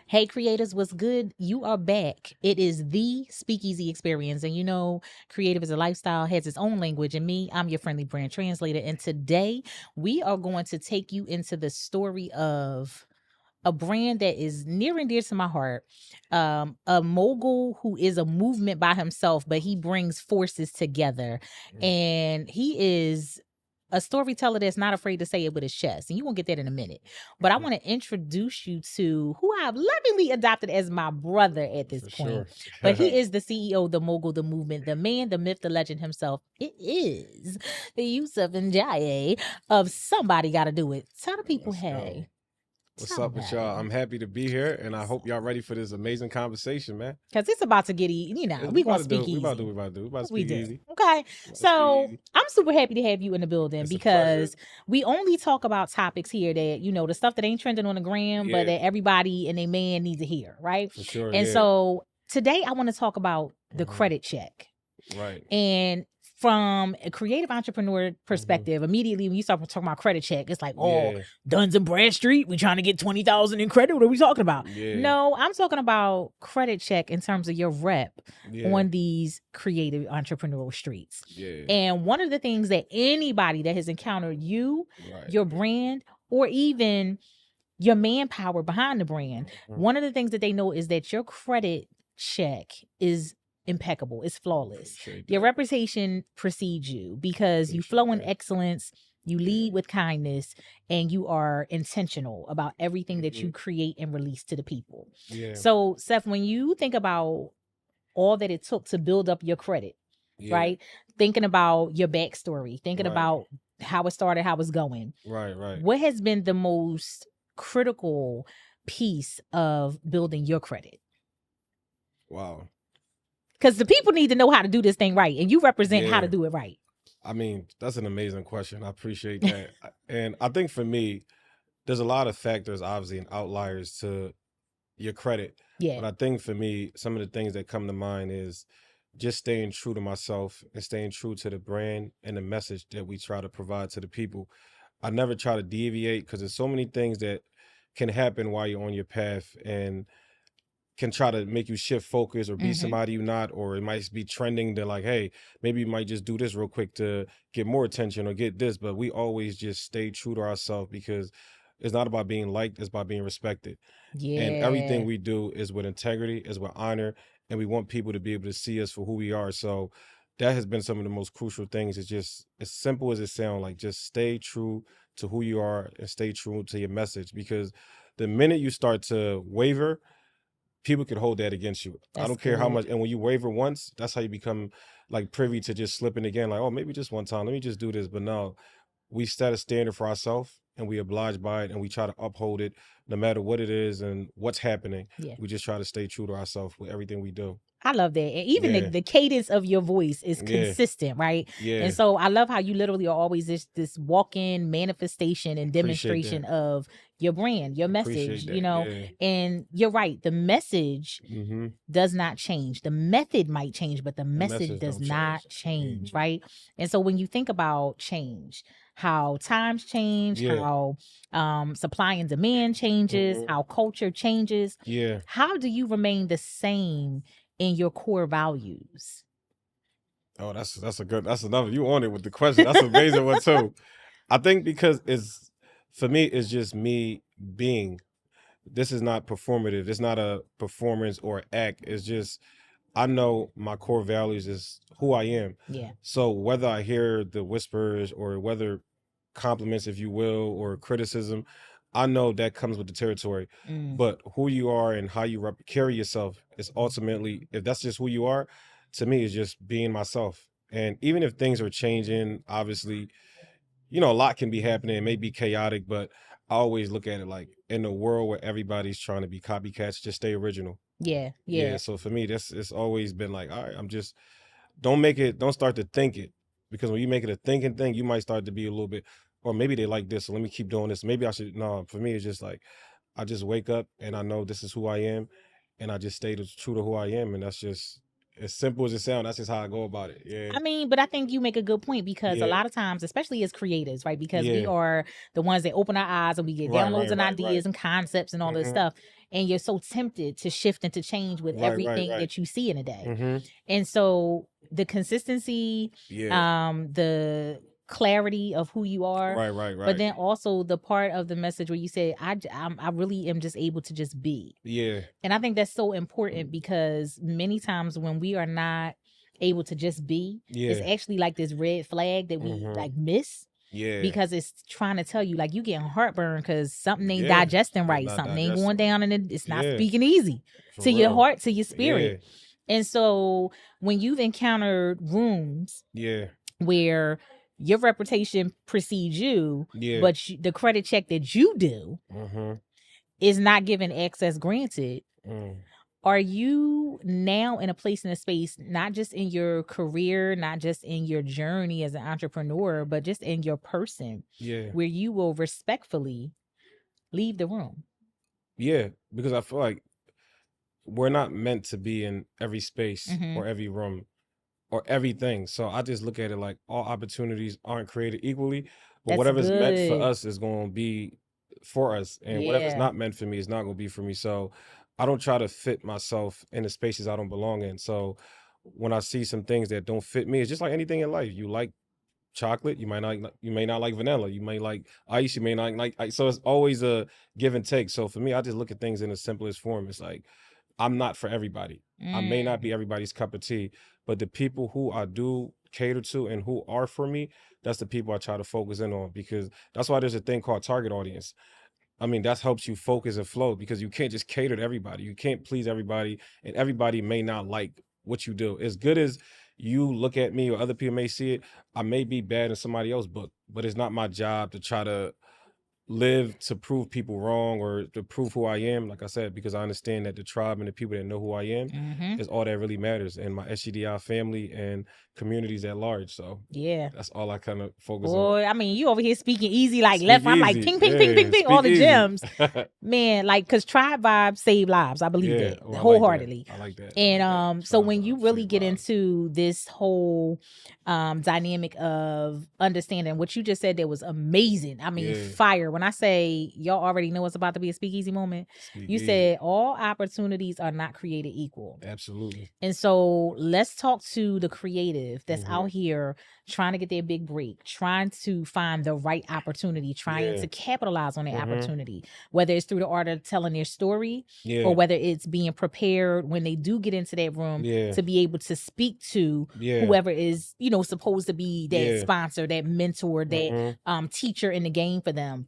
Hey creators, what's good? You are back. It is the Speakeasy Experience. And you know, creative is a lifestyle, has its own language. And me, I'm your friendly brand translator. And today we are going to take you into the story of a brand that is near and dear to my heart. A mogul who is a movement by himself, but he brings forces together. And he is a storyteller that's not afraid to say it with his chest. And you won't get that in a minute. But I want to introduce you to who I've lovingly adopted as my brother at this point. But he is the CEO, the mogul, the movement, the man, the myth, the legend himself. It is the Youssouph and Jaye of Somebody Gotta Do It. Tell the people, Let's go. hey. What's up with y'all? I'm happy to be here, and I hope y'all ready for this amazing conversation, man. Because it's about to get we gonna speak easy. We about to speak easy. Okay. So I'm super happy to have you in the building because we only talk about topics here that, you know, the stuff that ain't trending on the gram, but that everybody and their man needs to hear, right? For sure. And so today I want to talk about the credit check. Right. And from a creative entrepreneur perspective, immediately when you start talking about credit check, it's like, Duns and Bradstreet, we trying to get 20,000 in credit. What are we talking about? No, I'm talking about credit check in terms of your rep on these creative entrepreneurial streets. And one of the things that anybody that has encountered you, your brand, or even your manpower behind the brand, one of the things that they know is that your credit check is impeccable. It's flawless. Your reputation precedes you because you flow in excellence, you lead with kindness, and you are intentional about everything that you create and release to the people. So, Seth, when you think about all that it took to build up your credit, right? Thinking about your backstory, thinking about how it started, how it's going. Right. What has been the most critical piece of building your credit? Wow. Because the people need to know how to do this thing right, and you represent how to do it right. I mean, that's an amazing question. I appreciate that. And I think for me, there's a lot of factors, obviously, and outliers to your credit. But I think for me, some of the things that come to mind is just staying true to myself and staying true to the brand and the message that we try to provide to the people. I never try to deviate because there's so many things that can happen while you're on your path and can try to make you shift focus or be somebody you're not, or it might be trending. They're like, hey, maybe you might just do this real quick to get more attention or get this. But we always just stay true to ourselves because it's not about being liked, it's about being respected. And everything we do is with integrity, is with honor, and we want people to be able to see us for who we are. So that has been some of the most crucial things. It's just as simple as it sounds, like just stay true to who you are and stay true to your message, because the minute you start to waver, people could hold that against you. I don't care how much. And when you waver once, that's how you become like privy to just slipping again. Like, oh, maybe just one time, let me just do this. But no, we set a standard for ourselves and we oblige by it and we try to uphold it no matter what it is and what's happening. We just try to stay true to ourselves with everything we do. I love that. And even the cadence of your voice is consistent, right? And so I love how you literally are always this walk-in manifestation and demonstration of your brand, your message, you know. And you're right. The message does not change. The method might change, but the message does not change, right? And so when you think about change, how times change, how supply and demand changes, how culture changes, how do you remain the same in your core values? Oh, that's another, you on it with the question. That's an amazing one too. I think because for me, it's just me being. This is not performative. It's not a performance or act. It's just, I know my core values is who I am. So whether I hear the whispers or whether compliments, if you will, or criticism, I know that comes with the territory. But who you are and how you carry yourself is ultimately, if that's just who you are, to me, is just being myself. And even if things are changing, obviously, you know, a lot can be happening. It may be chaotic, but I always look at it like, in a world where everybody's trying to be copycats, just stay original. So for me, it's always been like, all right, don't start to think it. Because when you make it a thinking thing, you might start to be a little bit, or maybe they like this, so let me keep doing this. Maybe I should, no, for me, it's just like, I just wake up and I know this is who I am, and I just stay true to who I am, and that's just, As simple as it sounds, that's just how I go about it. Yeah. I mean, but I think you make a good point because a lot of times, especially as creators, right? Because we are the ones that open our eyes and we get downloads and ideas and concepts and all this stuff. And you're so tempted to shift and to change with everything that you see in a day. And so the consistency, the clarity of who you are, right. But then also the part of the message where you say, I really am just able to just be. Yeah. And I think that's so important because many times when we are not able to just be, it's actually like this red flag that we like miss. Yeah. Because it's trying to tell you like you getting heartburn because something ain't digesting right. Something ain't going down and it's not speaking easy to your heart, to your spirit. And so when you've encountered rooms where your reputation precedes you, but the credit check that you do is not given access granted, are you now in a place in a space, not just in your career, not just in your journey as an entrepreneur, but just in your person, where you will respectfully leave the room? Yeah, because I feel like we're not meant to be in every space or every room or everything. So I just look at it like all opportunities aren't created equally, but whatever's meant for us is going to be for us. And whatever's not meant for me is not going to be for me. So I don't try to fit myself in the spaces I don't belong in. So when I see some things that don't fit me, it's just like anything in life. You like chocolate, you may not like vanilla, you may like ice, you may not like ice. So it's always a give and take. So for me, I just look at things in the simplest form. It's like, I'm not for everybody. I may not be everybody's cup of tea, but the people who I do cater to and who are for me, that's the people I try to focus in on, because that's why there's a thing called target audience. I mean, that helps you focus and flow, because you can't just cater to everybody. You can't please everybody, and everybody may not like what you do. As good as you look at me or other people may see it, I may be bad in somebody else's book, but it's not my job to try to live to prove people wrong or to prove who I am, like I said, because I understand that the tribe and the people that know who I am is all that really matters, and my SGDI family and communities at large. So that's all I kind of focus on. I mean, you over here speaking easy, like left. I'm like ping, ping, ping, ping, ping, all the gems. Man, like, because tribe vibes save lives. I believe that wholeheartedly. I like that. And so when you really get into this whole dynamic of understanding what you just said, that was amazing. I mean, fire. When I say y'all already know it's about to be a speakeasy moment, you said all opportunities are not created equal. Absolutely. And so let's talk to the creative that's out here trying to get their big break, trying to find the right opportunity, trying to capitalize on the opportunity, whether it's through the art of telling their story or whether it's being prepared when they do get into that room to be able to speak to whoever is, you know, supposed to be that sponsor, that mentor, that teacher in the game for them.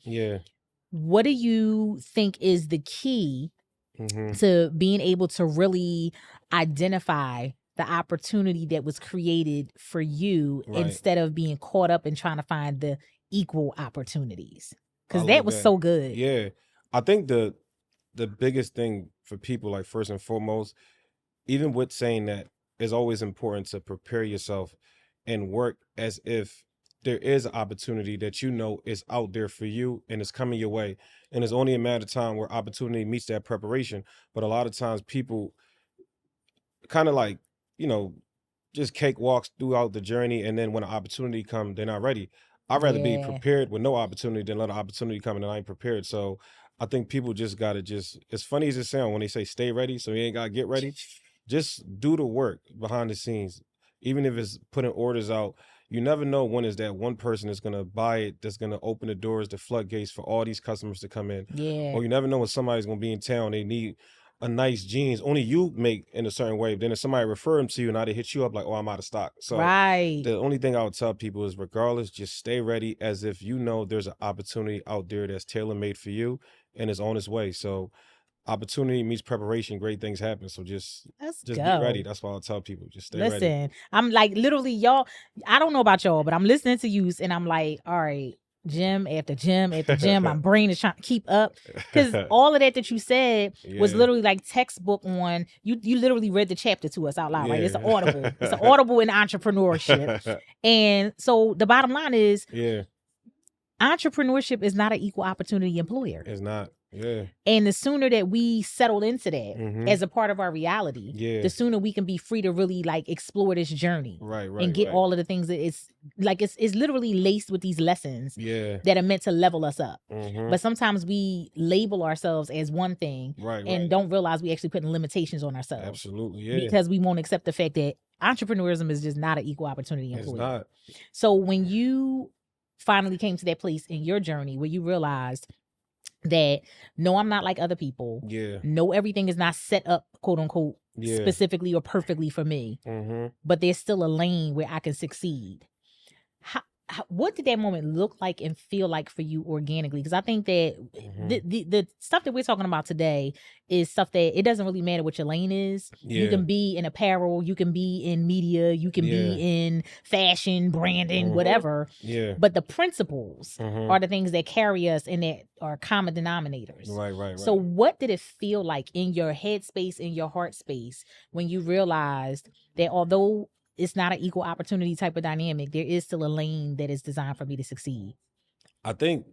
What do you think is the key to being able to really identify the opportunity that was created for you instead of being caught up in trying to find the equal opportunities? Because that was so good. Yeah. I think the biggest thing for people, like, first and foremost, even with saying that, it's always important to prepare yourself and work as if there is an opportunity that you know is out there for you and it's coming your way. And it's only a matter of time where opportunity meets that preparation. But a lot of times people kind of like, you know, just cakewalks throughout the journey, and then when an opportunity comes, they're not ready. I'd rather be prepared with no opportunity than let an opportunity come and I ain't prepared. So I think people just gotta as funny as it sounds when they say stay ready, so you ain't gotta get ready, just do the work behind the scenes. Even if it's putting orders out, you never know when is that one person that's gonna buy it, that's gonna open the doors, the floodgates for all these customers to come in. Or you never know when somebody's gonna be in town, they need a nice jeans only you make in a certain way. Then if somebody refer them to you, now they hit you up like, oh, I'm out of stock. So the only thing I would tell people is, regardless, just stay ready as if you know there's an opportunity out there that's tailor-made for you and is on its way. So opportunity meets preparation, great things happen. So just be ready. That's why I'll tell people, just stay ready. Listen, I'm like, literally, y'all, I don't know about y'all, but I'm listening to you and I'm like, all right, gym after gym after gym. My brain is trying to keep up, because all of that you said was literally like textbook on you literally read the chapter to us out loud, right? It's an audible. It's an audible in entrepreneurship. And so the bottom line is entrepreneurship is not an equal opportunity employer. It's not. Yeah. And the sooner that we settle into that as a part of our reality, the sooner we can be free to really like explore this journey. Right. And get all of the things that it's like, it's literally laced with these lessons that are meant to level us up. But sometimes we label ourselves as one thing and don't realize we actually putting limitations on ourselves. Absolutely. Yeah. Because we won't accept the fact that entrepreneurism is just not an equal opportunity employer. It's not. So when you finally came to that place in your journey where you realized that no, I'm not like other people. Yeah. No, everything is not set up, quote unquote, specifically or perfectly for me. But there's still a lane where I can succeed. What did that moment look like and feel like for you organically? Because I think that the stuff that we're talking about today is stuff that it doesn't really matter what your lane is. You can be in apparel, you can be in media, you can be in fashion, branding, whatever. But the principles are the things that carry us and that are common denominators. Right. So what did it feel like in your head space, in your heart space, when you realized that although it's not an equal opportunity type of dynamic, there is still a lane that is designed for me to succeed? I think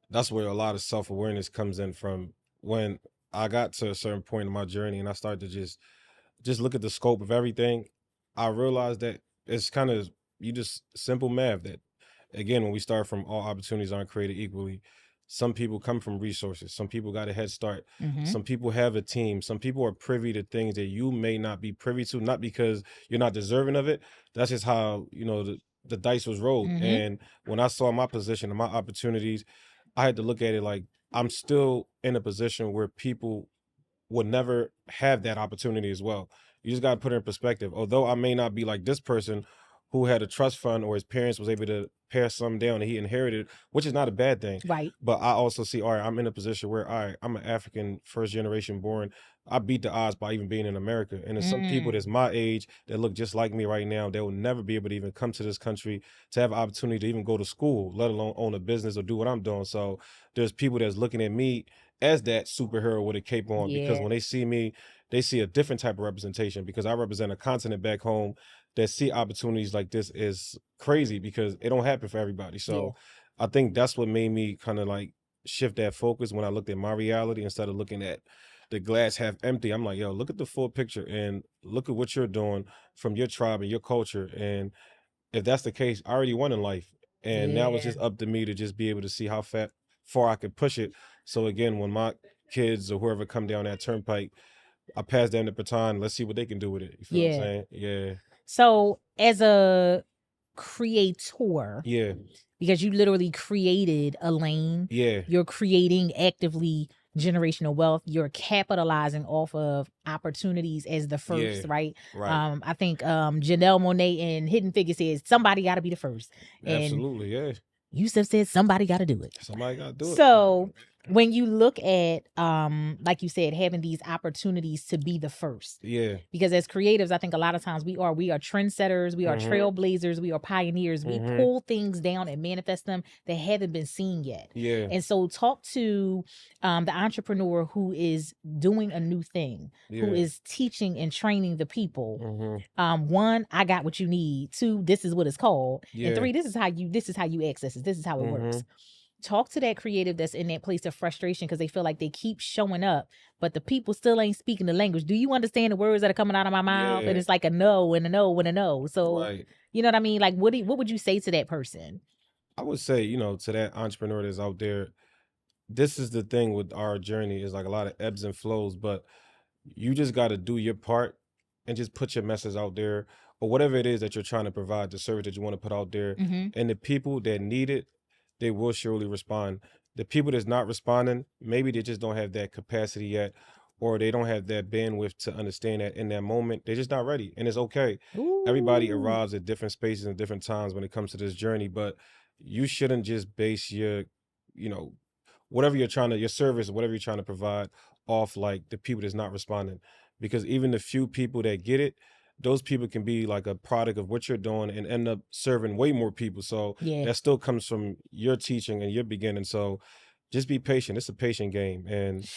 that's where a lot of self-awareness comes in from. When I got to a certain point in my journey and I started to just look at the scope of everything, I realized that it's kind of, you just simple math that, again, when we start from all opportunities aren't created equally, some people come from resources. Some people got a head start. Some people have a team. Some people are privy to things that you may not be privy to, not because you're not deserving of it. That's just how, the dice was rolled. And when I saw my position and my opportunities, I had to look at it like I'm still in a position where people would never have that opportunity as well. You just got to put it in perspective. Although I may not be like this person who had a trust fund or his parents was able to pass some down and he inherited, which is not a bad thing. Right. But I also see, all right, I'm in a position where, all right, I'm an African first generation born. I beat the odds by even being in America. And there's some people that's my age that look just like me right now. They will never be able to even come to this country to have an opportunity to even go to school, let alone own a business or do what I'm doing. So there's people that's looking at me as that superhero with a cape on, because when they see me, they see a different type of representation, because I represent a continent back home that see opportunities like this is crazy because it don't happen for everybody. So I think that's what made me kind of like shift that focus when I looked at my reality instead of looking at the glass half empty. I'm like, yo, look at the full picture and look at what you're doing from your tribe and your culture. And if that's the case, I already won in life. And now it's just up to me to just be able to see how far I could push it. So again, when my kids or whoever come down that turnpike, I pass them the baton. Let's see what they can do with it. You feel what I'm saying? Yeah. So as a creator, because you literally created a lane, you're creating actively generational wealth, you're capitalizing off of opportunities as the first, right? I think Janelle Monáe in Hidden Figures says somebody got to be the first. Absolutely, and Youssouph said somebody got to do it. Somebody got to do it. So when you look at, like you said, having these opportunities to be the first. Because as creatives, I think a lot of times we are trendsetters, we are trailblazers, we are pioneers. We pull things down and manifest them that haven't been seen yet. And so talk to the entrepreneur who is doing a new thing, who is teaching and training the people. One, I got what you need. Two, this is what it's called. And three, this is how you access it. This is how it works. Talk to that creative that's in that place of frustration because they feel like they keep showing up, but the people still ain't speaking the language. Do you understand the words that are coming out of my mouth? And it's like a no and a no and a no. So, you know what I mean? Like, what would you say to that person? I would say, to that entrepreneur that's out there, this is the thing with our journey is like a lot of ebbs and flows, but you just got to do your part and just put your message out there or whatever it is that you're trying to provide, the service that you want to put out there. And the people that need it, they will surely respond. The people that's not responding, maybe they just don't have that capacity yet, or they don't have that bandwidth to understand that in that moment. They're just not ready. And it's okay. Everybody arrives at different spaces and different times when it comes to this journey, but you shouldn't just base your, whatever you're trying to, your service, whatever you're trying to provide off like the people that's not responding. Because even the few people that get it, those people can be like a product of what you're doing and end up serving way more people. So that still comes from your teaching and your beginning. So just be patient. It's a patient game. And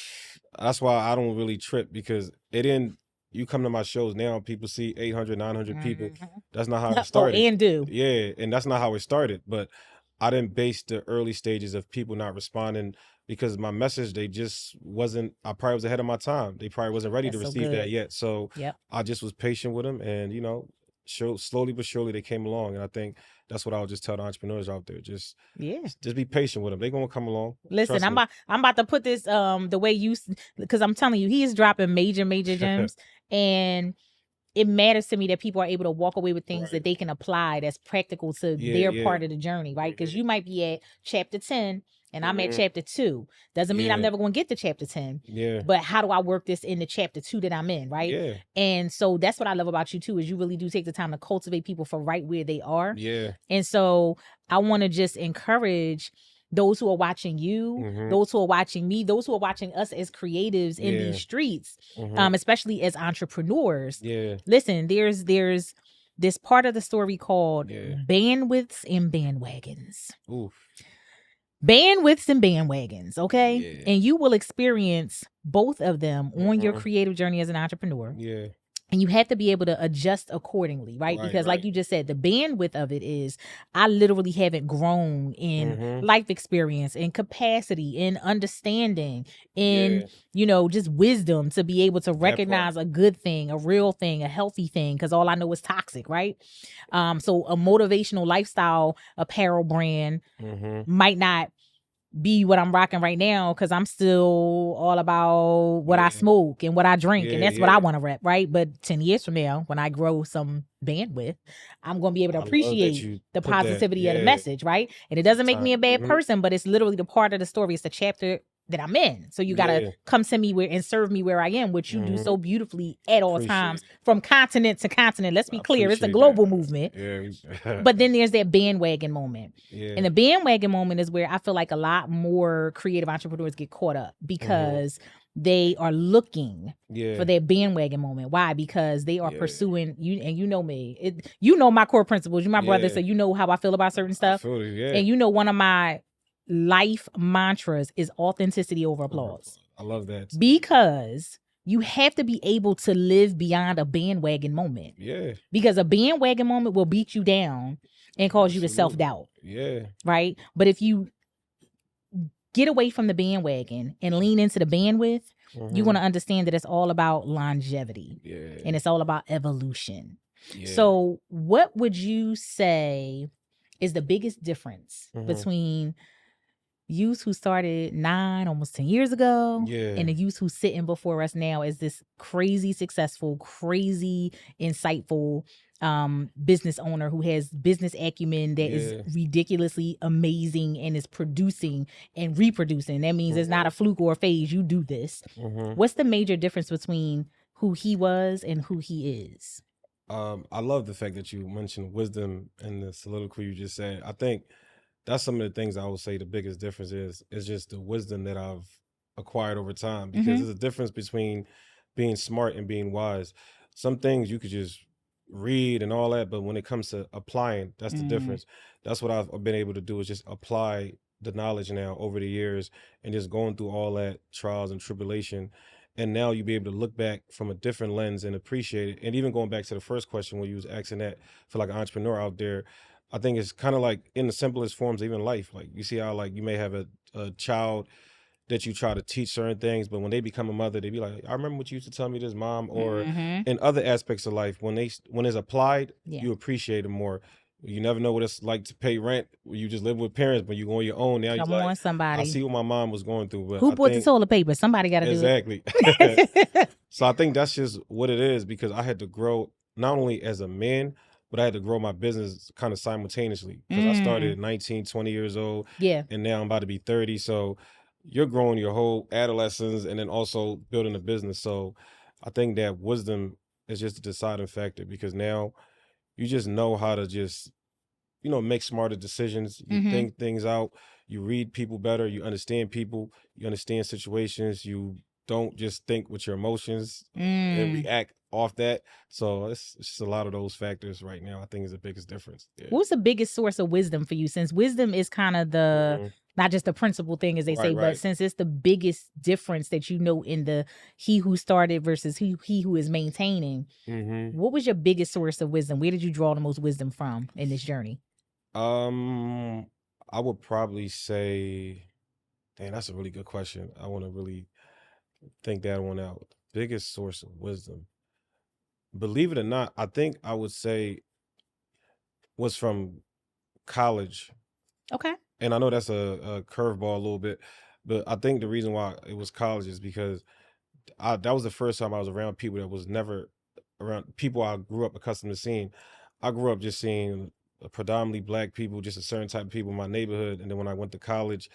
that's why I don't really trip, because you come to my shows now, people see 800, 900 people. That's not how it started. And do. Yeah. And that's not how it started. But I didn't base the early stages of people not responding because my message, they just wasn't, I probably was ahead of my time. They probably wasn't ready to receive that yet. So I just was patient with them, and slowly but surely they came along. And I think that's what I would just tell the entrepreneurs out there. Just be patient with them. They're gonna come along. Listen, I'm about to put this the way you, because I'm telling you, he is dropping major gems, and it matters to me that people are able to walk away with things that they can apply that's practical to their part of the journey, right? Because you might be at chapter 10 and I'm at chapter 2. Doesn't mean I'm never going to get to chapter 10. Yeah. But how do I work this into chapter 2 that I'm in, right? Yeah. And so that's what I love about you too, is you really do take the time to cultivate people for right where they are. Yeah. And so I want to just encourage those who are watching you, those who are watching me, those who are watching us as creatives in these streets, especially as entrepreneurs. Yeah. Listen, there's this part of the story called bandwidths and bandwagons. Oof. Bandwidths and bandwagons, okay? Yeah. And you will experience both of them on your creative journey as an entrepreneur. Yeah. And you have to be able to adjust accordingly, right? Because like you just said, the bandwidth of it is, I literally haven't grown in life experience, in capacity, in understanding, in, just wisdom to be able to recognize a good thing, a real thing, a healthy thing, because all I know is toxic, right? So a motivational lifestyle apparel brand might not be what I'm rocking right now, because I'm still all about what I smoke and what I drink, and that's what I want to rep, right? But 10 years from now, when I grow some bandwidth, I'm going to be able to appreciate the positivity of the message, right? And it doesn't make me a bad person, but it's literally the part of the story. It's the chapter that I'm in. So you got to come to me and serve me where I am, which you do so beautifully at all times, from continent to continent. Let's be clear. It's a global movement. But then there's that bandwagon moment. And the bandwagon moment is where I feel like a lot more creative entrepreneurs get caught up, because they are looking for that bandwagon moment. Why? Because they are pursuing you, and you know me. You know my core principles. You my brother, so you know how I feel about certain stuff. And one of my life mantras is authenticity over applause. I love that. Because you have to be able to live beyond a bandwagon moment. Yeah. Because a bandwagon moment will beat you down and cause you to self-doubt. Yeah. Right? But if you get away from the bandwagon and lean into the bandwidth, you're going to understand that it's all about longevity. Yeah. And it's all about evolution. Yeah. So what would you say is the biggest difference between youth who started 9, almost 10 years ago, and the youth who's sitting before us now as this crazy successful, crazy insightful business owner who has business acumen that is ridiculously amazing and is producing and reproducing? That means it's not a fluke or a phase. You do this. What's the major difference between who he was and who he is? I love the fact that you mentioned wisdom and the soliloquy you just said. I think that's some of the things I would say the biggest difference is just the wisdom that I've acquired over time, because there's a difference between being smart and being wise. Some things you could just read and all that, but when it comes to applying, that's the difference. That's what I've been able to do, is just apply the knowledge now over the years, and just going through all that trials and tribulation. And now you'll be able to look back from a different lens and appreciate it. And even going back to the first question where you was asking that for like an entrepreneur out there, I think it's kind of like in the simplest forms, even life. Like you see how like you may have a child that you try to teach certain things, but when they become a mother, they be like, I remember what you used to tell me this, Mom. Or in other aspects of life, when it's applied, you appreciate it more. You never know what it's like to pay rent. You just live with parents, but you go on your own. Now Come on, somebody. I see what my mom was going through. But who bought the toilet paper? Somebody got to do it. Exactly. So I think that's just what it is, because I had to grow not only as a man, but I had to grow my business kind of simultaneously, because I started at 19, 20 years old. Yeah. And now I'm about to be 30. So you're growing your whole adolescence and then also building a business. So I think that wisdom is just a deciding factor, because now you just know how to just, make smarter decisions. You think things out. You read people better. You understand people. You understand situations. You don't just think with your emotions and react off that. So it's just a lot of those factors right now, I think, is the biggest difference. Yeah. What's the biggest source of wisdom for you? Since wisdom is kind of the, not just the principal thing, as they say, but since it's the biggest difference that in the he who started versus he who is maintaining, what was your biggest source of wisdom? Where did you draw the most wisdom from in this journey? I would probably say Damn, that's a really good question. I want to really think that one out. Biggest source of wisdom. Believe it or not, I think I would say was from college. Okay. And I know that's a curveball a little bit, but I think the reason why it was college is because that was the first time I was around people that was never around people I grew up accustomed to seeing. I grew up just seeing predominantly black people, just a certain type of people in my neighborhood. And then when I went to college,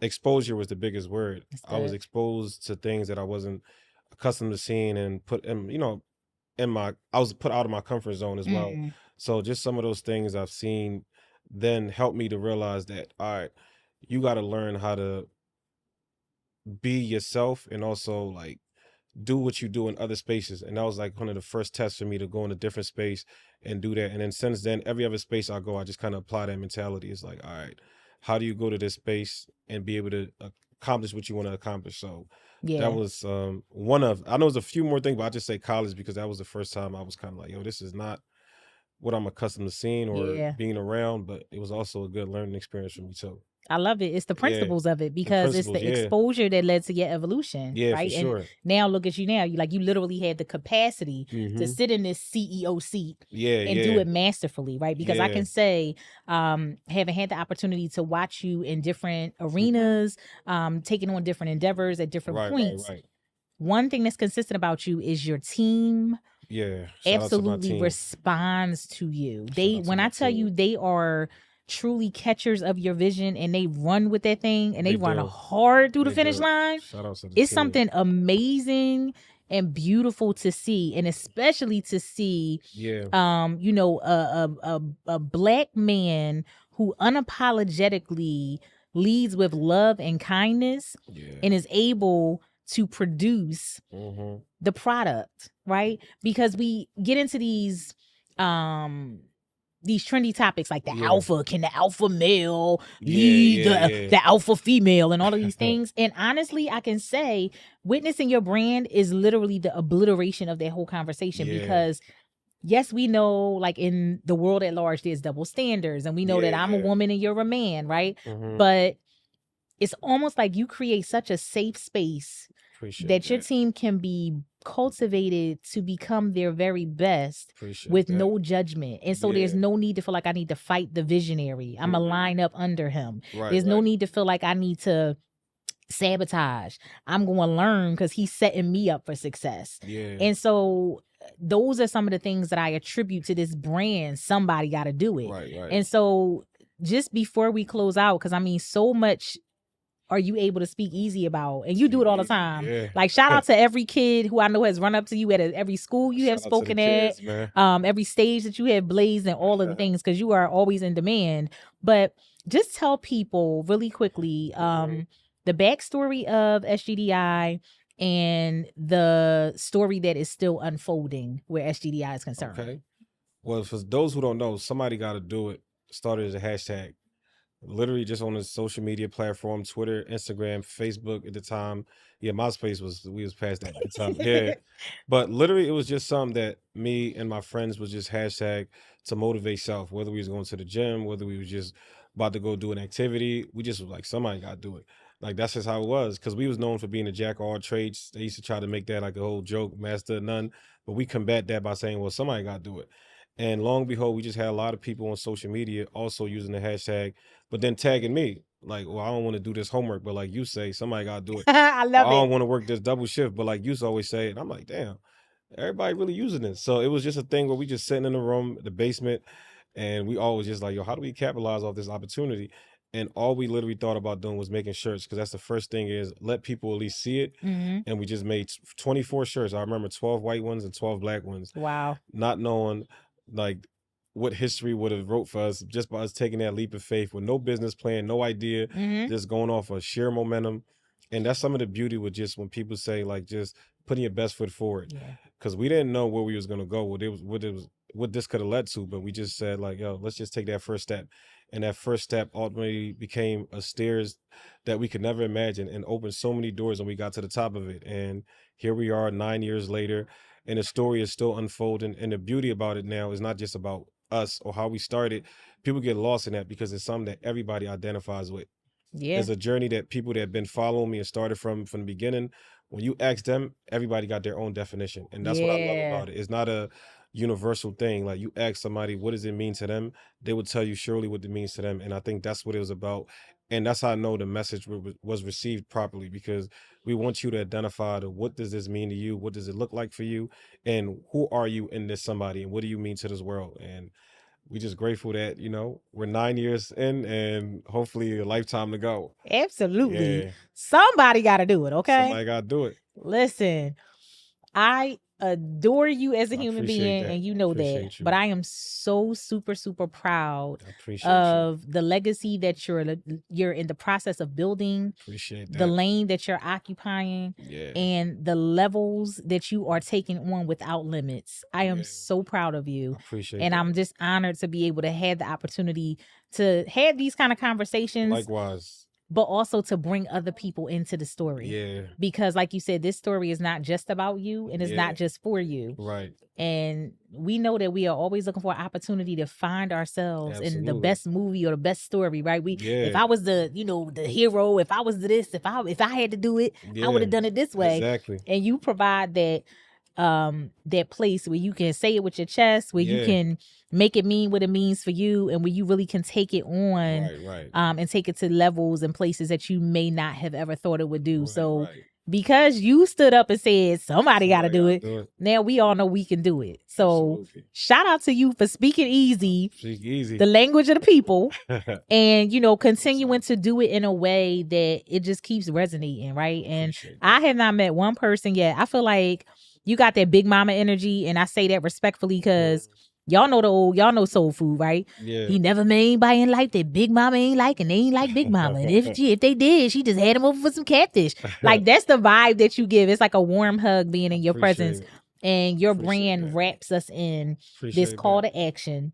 exposure was the biggest word. I was exposed to things that I wasn't accustomed to seeing and put in, I was put out of my comfort zone as well. So just some of those things I've seen then helped me to realize that, all right, you got to learn how to be yourself and also like do what you do in other spaces. And that was like one of the first tests for me to go in a different space and do that. And then since then, every other space I go, I just kind of apply that mentality. It's like, all right, how do you go to this space and be able to accomplish what you want to accomplish? So that was one of, I know there's a few more things, but I just say college because that was the first time I was kind of like, yo, this is not what I'm accustomed to seeing or being around, but it was also a good learning experience for me too. I love it. It's the principles of it because it's the exposure that led to your evolution. Yeah, right? For sure. And now look at you now. You literally had the capacity to sit in this CEO seat and do it masterfully, right? Because I can say, having had the opportunity to watch you in different arenas, taking on different endeavors at different points. Right. One thing that's consistent about you is your team. Yeah. Absolutely responds to you. When I tell you they are truly catchers of your vision and they run with that thing and they run hard through the finish line. It's something amazing and beautiful to see, and especially to see a black man who unapologetically leads with love and kindness and is able to produce the product, right? Because we get into these trendy topics like the alpha, can the alpha male lead the alpha female and all of these things. And honestly, I can say witnessing your brand is literally the obliteration of that whole conversation because yes, we know like in the world at large, there's double standards and we know that I'm a woman and you're a man, right? But it's almost like you create such a safe space that your team can be cultivated to become their very best with no judgment. And so there's no need to feel like I need to fight the visionary. I'm going to line up under him. There's no need to feel like I need to sabotage. I'm going to learn because he's setting me up for success. And so those are some of the things that I attribute to this brand. Somebody got to do it. And so just before we close out, because I mean, so much are you able to speak easy about? And you do it all the time. Like shout out to every kid who I know has run up to you at every school you have spoken at, every stage that you have blazed and all of the things, because you are always in demand. But just tell people really quickly the backstory of SGDI and the story that is still unfolding where SGDI is concerned. Okay. Well, for those who don't know, somebody got to do it. Started as a hashtag. Literally just on a social media platform, Twitter, Instagram, Facebook at the time. Yeah, MySpace we was past that at the time. Yeah. But literally it was just something that me and my friends was just hashtag to motivate self, whether we was going to the gym, whether we was just about to go do an activity. We just was like, somebody got to do it. Like that's just how it was. Cause we was known for being a jack of all trades. They used to try to make that like a whole joke, master of none. But we combat that by saying, well, somebody got to do it. And long and behold, we just had a lot of people on social media also using the hashtag, but then tagging me like, well, I don't want to do this homework, but like you say, somebody got to do it. I love it. I don't want to work this double shift, but like you always say, and I'm like, damn, everybody really using this. So it was just a thing where we just sitting in the room, the basement, and we always just like, yo, how do we capitalize off this opportunity? And all we literally thought about doing was making shirts, because that's the first thing is let people at least see it. And we just made 24 shirts. I remember 12 white ones and 12 black ones. Wow. Not knowing like what history would have wrote for us just by us taking that leap of faith with no business plan, no idea, just going off of sheer momentum. And that's some of the beauty with just when people say like just putting your best foot forward, because we didn't know where we was going to go, what this could have led to, but we just said like, yo, let's just take that first step. And that first step ultimately became a stairs that we could never imagine and opened so many doors, and we got to the top of it. And here we are 9 years later, and the story is still unfolding. And the beauty about it now is not just about us or how we started. People get lost in that because it's something that everybody identifies with. It's a journey that people that have been following me and started from the beginning. When you ask them, everybody got their own definition. And that's what I love about it. It's not a universal thing. Like you ask somebody, what does it mean to them? They would tell you surely what it means to them. And I think that's what it was about. And that's how I know the message was received properly, because we want you to identify what does this mean to you? What does it look like for you? And who are you in this somebody? And what do you mean to this world? And we just grateful that, we're 9 years in and hopefully a lifetime to go. Absolutely. Yeah. Somebody got to do it, okay? Somebody got to do it. Listen, I adore you as a human being, and you know that. But I am so super, super proud of the legacy that you're in the process of building. Appreciate that. The lane that you're occupying, and the levels that you are taking on without limits. I am so proud of you. And I'm just honored to be able to have the opportunity to have these kind of conversations. Likewise. But also to bring other people into the story. Yeah. Because like you said, this story is not just about you, and it's not just for you. Right. And we know that we are always looking for an opportunity to find ourselves in the best movie or the best story, right? If I was the hero, if I was this, if I had to do it, I would have done it this way. Exactly. And you provide that place where you can say it with your chest, where you can make it mean what it means for you, and where you really can take it on, and take it to levels and places that you may not have ever thought it would do. Because you stood up and said somebody got to do it, now we all know we can do it. So shout out to you for speaking easy, the language of the people, and continuing to do it in a way that it just keeps resonating, right? And I have not met one person yet. I feel like you got that big mama energy, and I say that respectfully because y'all know soul food, right? Yeah. He never met anybody in life that big mama ain't like, and they ain't like big mama. And if they did, she just had him over for some catfish. Like that's the vibe that you give. It's like a warm hug being in your presence, and your brand wraps us in this call to action.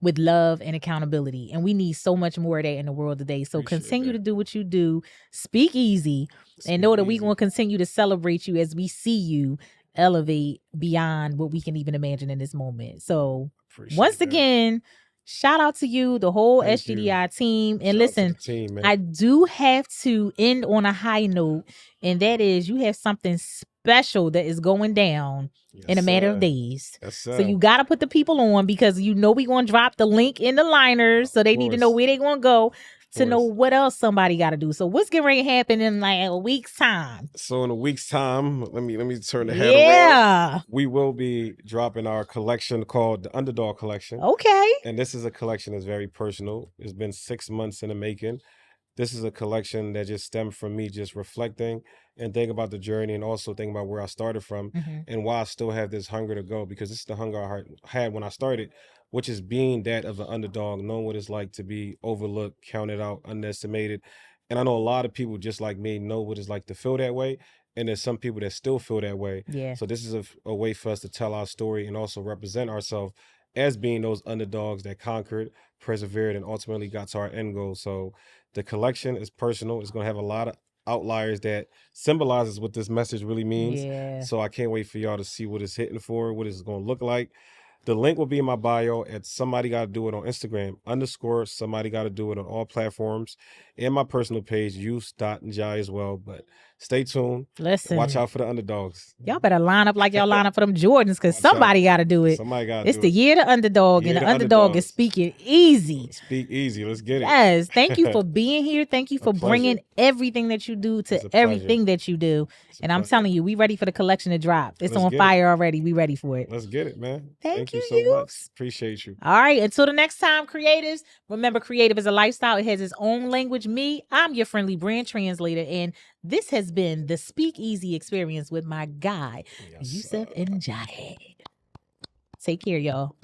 With love and accountability. And we need so much more of that in the world today. So continue to do what you do. Speak easy. And know that we're going to continue to celebrate you as we see you elevate beyond what we can even imagine in this moment. So once again, shout out to you, the whole SGDI team. And listen, I do have to end on a high note, and that is you have something special that is going down in a matter of days. So you got to put the people on, because we're going to drop the link in the liners, so they need to know where they're going to go to know what else somebody got to do. So what's getting ready to happen in like a week's time? So in a week's time, let me turn the head around. We will be dropping our collection called the Underdog Collection. Okay. And this is a collection that's very personal. It's been 6 months in the making. This is a collection that just stemmed from me just reflecting and thinking about the journey, and also thinking about where I started from, and why I still have this hunger to go, because this is the hunger I had when I started, which is being that of an underdog, knowing what it's like to be overlooked, counted out, underestimated. And I know a lot of people just like me know what it's like to feel that way. And there's some people that still feel that way. Yeah. So this is a way for us to tell our story and also represent ourselves as being those underdogs that conquered, persevered, and ultimately got to our end goal. So the collection is personal. It's going to have a lot of outliers that symbolizes what this message really means. Yeah. So I can't wait for y'all to see what it's hitting for, what it's going to look like. The link will be in my bio at Somebody Gotta Do It on Instagram, _ Somebody Gotta Do It on all platforms, and my personal page, Youss.Njai as well. But stay tuned. Listen. Watch out for the underdogs. Y'all better line up like y'all line up for them Jordans, because somebody got to do it. Somebody got to do it. It's the year of the underdog, and the underdog is speaking easy. Speak easy. Let's get it. Yes. Thank you for being here. Thank you for bringing everything that you do to everything that you do. And I'm telling you, we ready for the collection to drop. It's on fire already. We ready for it. Let's get it, man. Thank you so much. Appreciate you. All right. Until the next time, creatives, remember, creative is a lifestyle. It has its own language. I'm your friendly brand translator, and this has been the Speak Easy experience with my guy, Youssouph and Njai. Take care, y'all.